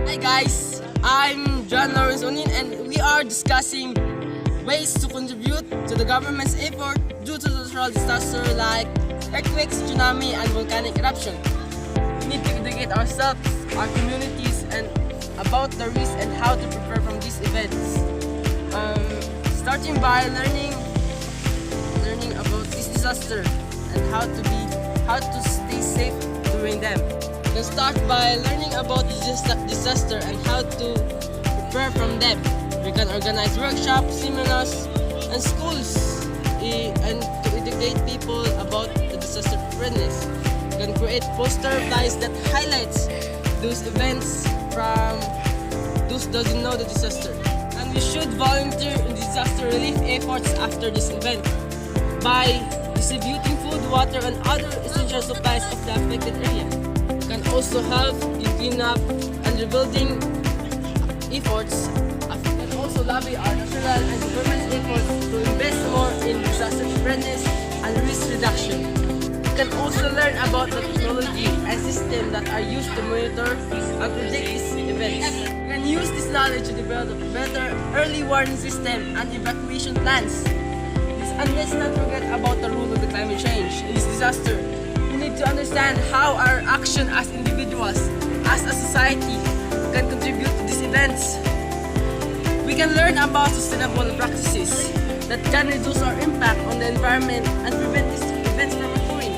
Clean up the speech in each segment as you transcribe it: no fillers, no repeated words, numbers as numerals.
Hi guys, I'm John Lawrence Onin and we are discussing ways to contribute to the government's effort due to natural disaster like earthquakes, tsunami, and volcanic eruption. We need to educate ourselves, our communities, and about the risks and how to prepare from these events. Starting by learning about this disaster and how to stay safe during them. Let's start by learning about disaster and how to prepare from them. We can organize workshops, seminars, and schools and to educate people about the disaster preparedness. We can create poster flyers that highlights those events from those doesn't know the disaster. And we should volunteer in disaster relief efforts after this event by distributing food, water, and other essential supplies of the affected area. Can also help in cleanup and rebuilding efforts. We can also lobby our national and government efforts to invest more in disaster preparedness and risk reduction. We can also learn about the technology and systems that are used to monitor and predict these events. We can use this knowledge to develop better early warning system and evacuation plans. And let's not forget about the role of the climate change in this disaster. We need to understand how our action as individuals, as a society, can contribute to these events. We can learn about sustainable practices that can reduce our impact on the environment and prevent these events from occurring.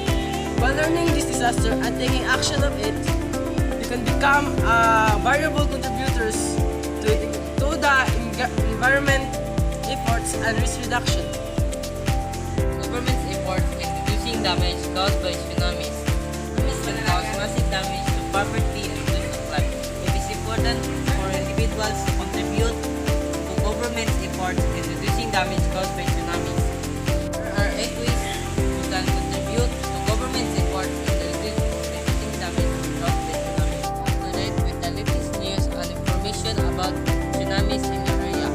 By learning this disaster and taking action of it, we can become valuable contributors to the environment efforts and risk reduction. Government's effort in reducing damage caused by tsunamis. This can cause massive damage to property and loss of life. It is important for individuals to contribute to government's efforts in reducing damage caused by tsunamis. There are 8 ways you can contribute to government's efforts in reducing damage caused by tsunamis. Up to date with the latest news and information about tsunamis in your area.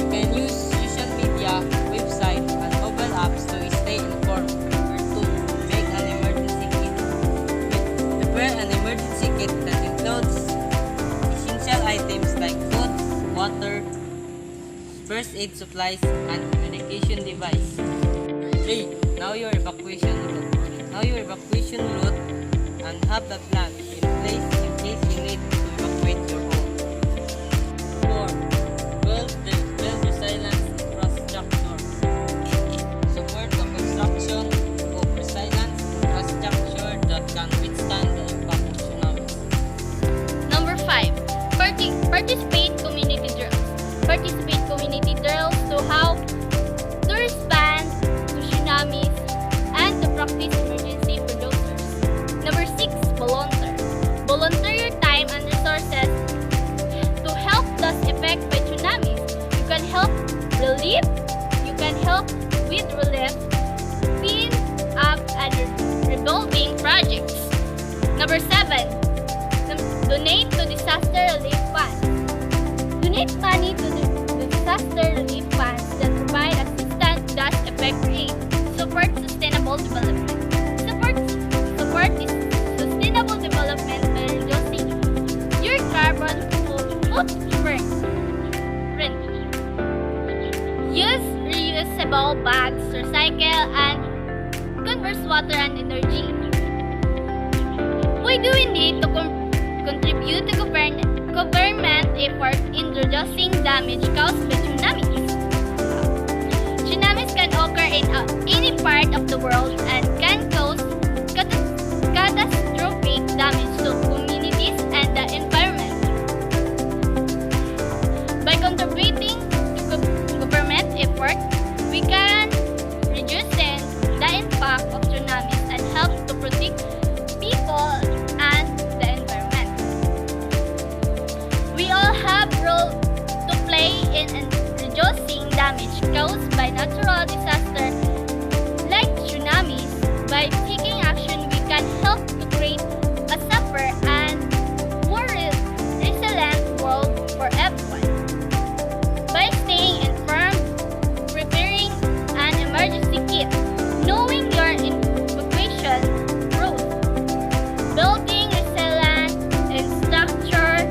You can use social media, website, and mobile apps to stay informed. Or 2. Make an emergency kit. Prepare an emergency kit that includes essential items like food, water, first aid supplies, and communication device. 3. Know your evacuation route. Know your evacuation route and have a plan in place in case you need to evacuate your home. 4. Build resilient infrastructure. Support the construction of resilient infrastructure that can withstand the impact of tsunamis. Number 5. Participate community drills. Participate community drills to how to respond to tsunamis and to practice emergency procedures. Number 6. Volunteer. Volunteer your time and resources to help those affected by tsunamis. You can help relief. You can help with relief, clean up, and rebuilding projects. Number 7. Donate to disaster relief funds. Donate money to the disaster relief funds that provide assistance to those affected aid. Support sustainable development. Support this sustainable development by reducing your carbon footprint. Use reusable bags, recycle, and conserve water and energy. Why do we need to contribute to government effort in reducing damage caused by tsunamis? Tsunamis can occur in any part of the world and can cause catastrophic damage to communities and the environment. By contributing to government effort, we can reduce the impact of tsunamis and help to protect people and the environment. We all have a role to play in reducing damage caused by natural disasters like tsunamis. By taking action, we can help to create a safer and more resilient world for everyone. By staying informed, preparing an emergency kit, knowing your evacuation route, building resilient and structured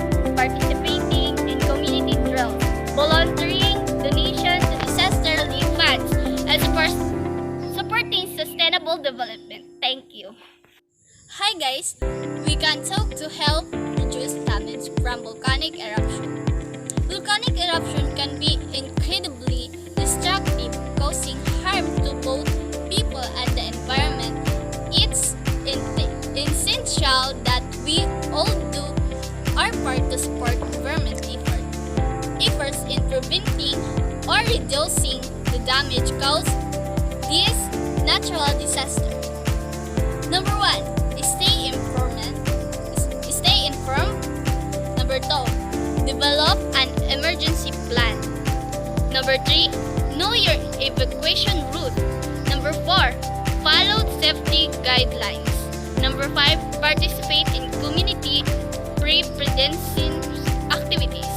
from volcanic eruption. Volcanic eruption can be incredibly destructive, causing harm to both people and the environment. It's essential that we all do our part to support government efforts in preventing or reducing the damage caused this natural disaster. Number 1, stay informed. Stay informed. Number 2, develop an emergency plan. Number 3, know your evacuation route. Number 4, follow safety guidelines. Number 5, participate in community prevention activities.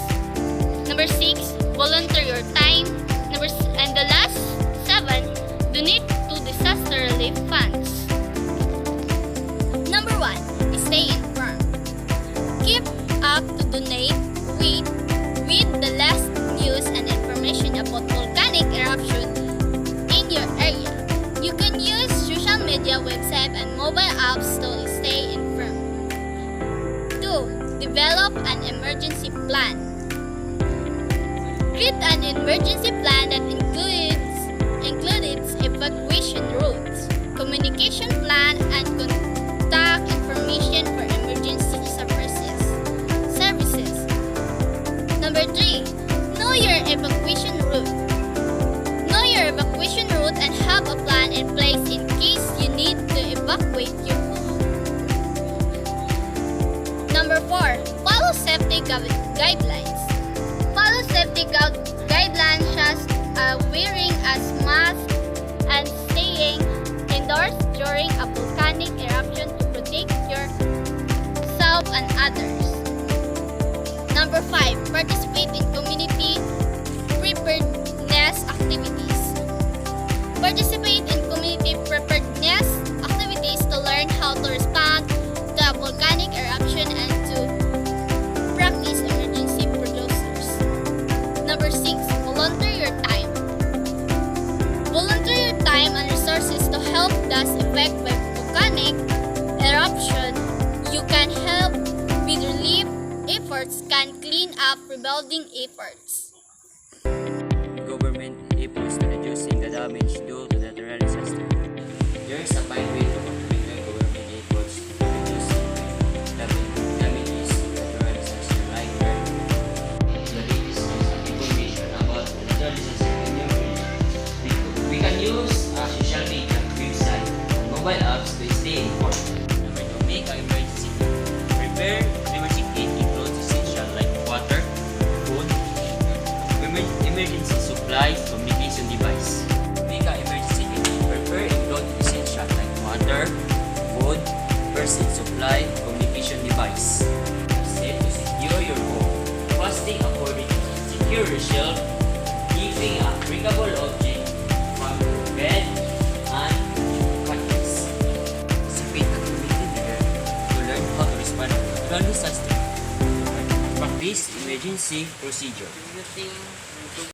Number 6, volunteer your time. And the last 7, donate to disaster relief funds. Number 1, stay informed. Keep up to donate with the last news and information about volcanic eruption in your area. You can use social media, website, and mobile apps to stay informed. 2, develop an emergency plan. Create an emergency plan that includes evacuation routes, communication plan, and contact information for emergency services. Number 3, know your evacuation route. Know your evacuation route and have a plan in place in case you need to evacuate your home. Number 4, follow safety guidelines. Follow safety guidelines such as wearing a mask and staying indoors during a volcanic eruption to protect yourself and others. Number 5, participate in community preparedness activities. Participate in community preparedness activities to learn how to respond to a volcanic eruption and to practice emergency procedures. Number 6, volunteer your time. Volunteer your time and resources to help those affected by volcanic eruption. You can help with relief efforts, can clean up rebuilding efforts. Government efforts to reducing the damage due to the natural disaster. There is a fine way to complement government efforts to reducing damages to the natural disaster, like where the latest news and information about the natural disaster in your region. We can use social media, website, and mobile apps to stay informed. Number 2, make an emergency kit. Prepare emergency kit includes essential like water, food, emergency supplies, communication device. Make an emergency kit. Prepare include essential like water, food, first aid supply, communication device. Set to secure your home. Fasting accordingly. Secure your shelf, keeping a breakable object from your bed and mattress. Participate in community leader to learn how to respond to natural disaster. Practice emergency procedure. Do you think